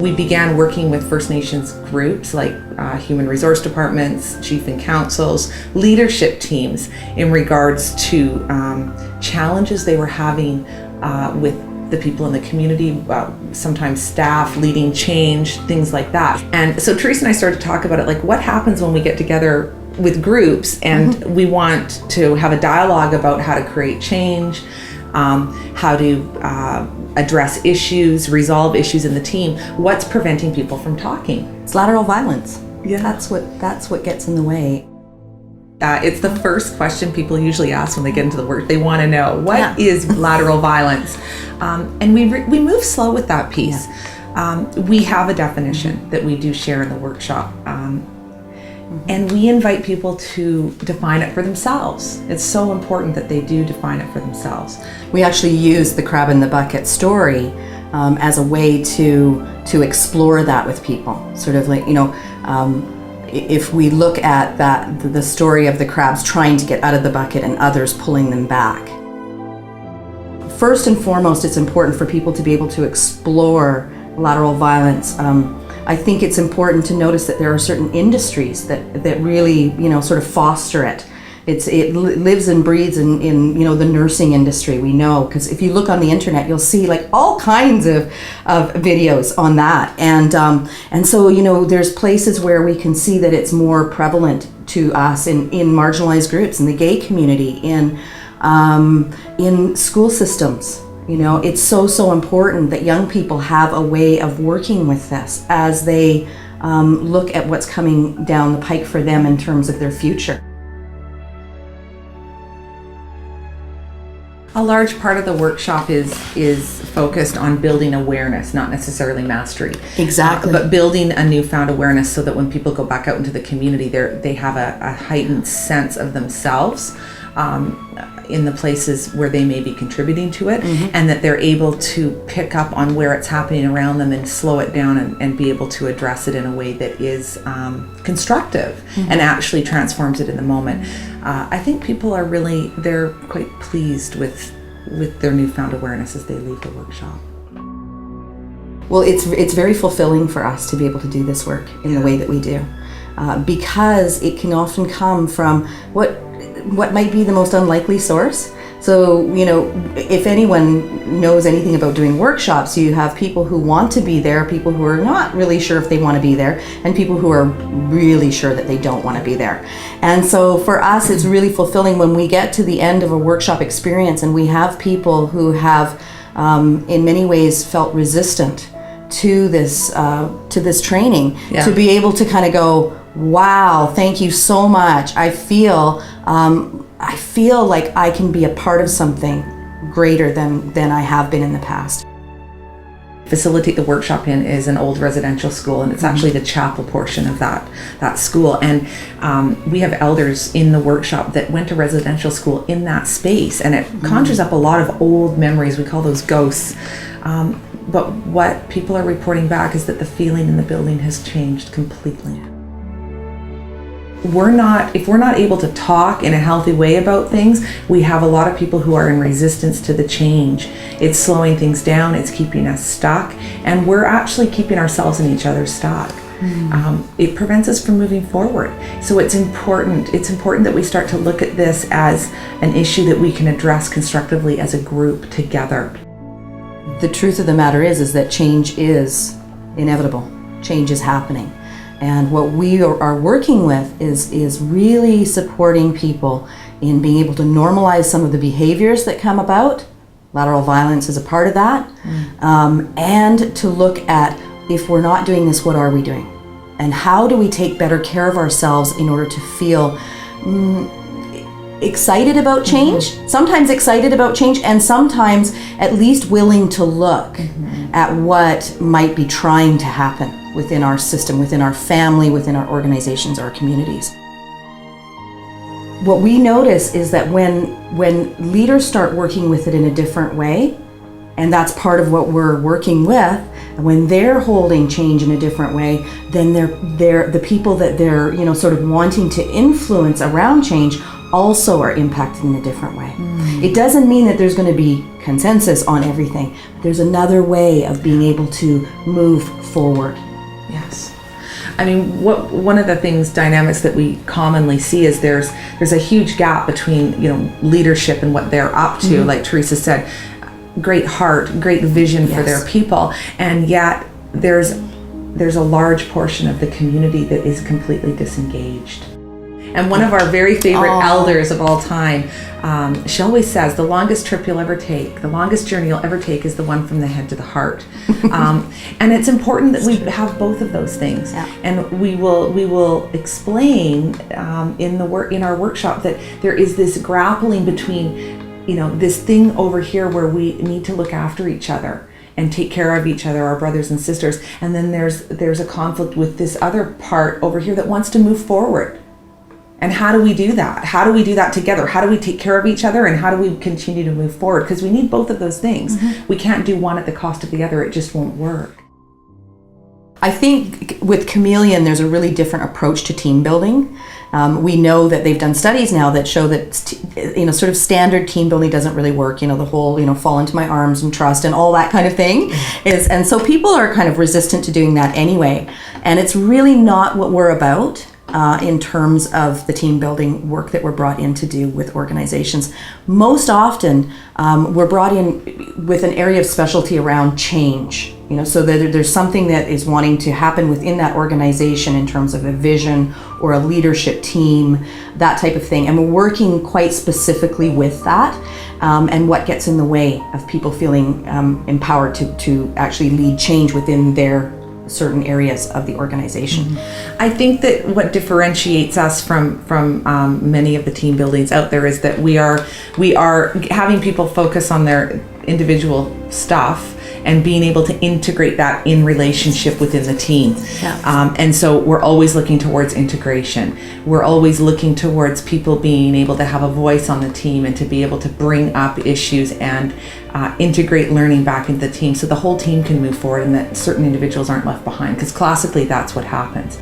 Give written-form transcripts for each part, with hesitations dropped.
We began working with First Nations groups like human resource departments, chief and councils, leadership teams in regards to challenges they were having with the people in the community, sometimes staff leading change, things like that. And so Teresa and I started to talk about it, like what happens when we get together with groups and we want to have a dialogue about how to create change, how to address issues, resolve issues in the team. What's preventing people from talking? It's lateral violence. Yeah. That's what gets in the way. It's the first question people usually ask when they get into the work. They want to know, what is lateral violence? And we move slow with that piece. We have a definition that we do share in the workshop. And we invite people to define it for themselves. It's so important that they do define it for themselves. We actually use the crab in the bucket story as a way to explore that with people. Sort of like, if we look at the story of the crabs trying to get out of the bucket and others pulling them back. First and foremost, it's important for people to be able to explore lateral violence. I think it's important to notice that there are certain industries that really, sort of foster it. It lives and breathes in the nursing industry, we know, because if you look on the internet, you'll see like all kinds of videos on that. And so, there's places where we can see that it's more prevalent to us in marginalized groups, in the gay community, in school systems. It's so important that young people have a way of working with this as they look at what's coming down the pike for them in terms of their future. A large part of the workshop is focused on building awareness, not necessarily mastery. Exactly. But building a newfound awareness so that when people go back out into the community, they have a heightened sense of themselves in the places where they may be contributing to it, and that they're able to pick up on where it's happening around them and slow it down and be able to address it in a way that is constructive and actually transforms it in the moment. I think people they're quite pleased with their newfound awareness as they leave the workshop. Well, it's very fulfilling for us to be able to do this work in the way that we do, because it can often come from what might be the most unlikely source. So, if anyone knows anything about doing workshops, you have people who want to be there, people who are not really sure if they want to be there, and people who are really sure that they don't want to be there. And so for us, it's really fulfilling when we get to the end of a workshop experience and we have people who have, in many ways, felt resistant to this training, to be able to kind of go, wow, thank you so much. I feel like I can be a part of something greater than I have been in the past. Facilitate the workshop in is an old residential school, and it's actually the chapel portion of that school. And we have elders in the workshop that went to residential school in that space, and it conjures up a lot of old memories. We call those ghosts. But what people are reporting back is that the feeling in the building has changed completely. If we're not able to talk in a healthy way about things, we have a lot of people who are in resistance to the change. It's slowing things down, it's keeping us stuck, and we're actually keeping ourselves and each other stuck. It prevents us from moving forward. So it's important that we start to look at this as an issue that we can address constructively as a group together. The truth of the matter is that change is inevitable. Change is happening. And what we are working with is really supporting people in being able to normalize some of the behaviors that come about. Lateral violence is a part of that. And to look at, if we're not doing this, what are we doing? And how do we take better care of ourselves in order to feel excited about change, sometimes excited about change, and sometimes at least willing to look at what might be trying to happen within our system, within our family, within our organizations, our communities. What we notice is that when leaders start working with it in a different way, and that's part of what we're working with, when they're holding change in a different way, then they're the people that they're sort of wanting to influence around change also are impacted in a different way. It doesn't mean that there's going to be consensus on everything. There's another way of being able to move forward. Yes. I mean, one of the dynamics that we commonly see is there's a huge gap between, leadership and what they're up to. Like Teresa said, great heart, great vision for their people, and yet there's a large portion of the community that is completely disengaged. And one of our very favorite elders of all time, she always says, the longest trip you'll ever take, the longest journey you'll ever take is the one from the head to the heart. And it's important that we have both of those things. Yeah. And we will explain in our workshop that there is this grappling between, this thing over here where we need to look after each other and take care of each other, our brothers and sisters. And then there's a conflict with this other part over here that wants to move forward. And how do we do that? How do we do that together? How do we take care of each other, and how do we continue to move forward? Because we need both of those things. We can't do one at the cost of the other. It just won't work. I think with Chameleon, there's a really different approach to team building. We know that they've done studies now that show that sort of standard team building doesn't really work. The whole fall into my arms and trust and all that kind of thing and so people are kind of resistant to doing that anyway. And it's really not what we're about. In terms of the team building work that we're brought in to do with organizations. Most often, we're brought in with an area of specialty around change. So that there's something that is wanting to happen within that organization in terms of a vision or a leadership team, that type of thing. And we're working quite specifically with that and what gets in the way of people feeling empowered to actually lead change within their certain areas of the organization. I think that what differentiates us from many of the team buildings out there is that we are having people focus on their individual stuff and being able to integrate that in relationship within the team. Yeah. And so we're always looking towards integration. We're always looking towards people being able to have a voice on the team and to be able to bring up issues and integrate learning back into the team so the whole team can move forward and that certain individuals aren't left behind, because classically that's what happens.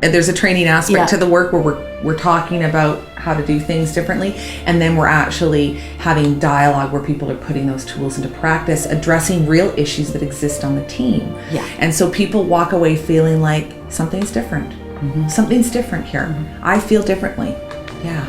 And there's a training aspect to the work where we're talking about how to do things differently, and then we're actually having dialogue where people are putting those tools into practice, addressing real issues that exist on the team. Yeah. And so people walk away feeling like something's different. Something's different here. I feel differently. Yeah.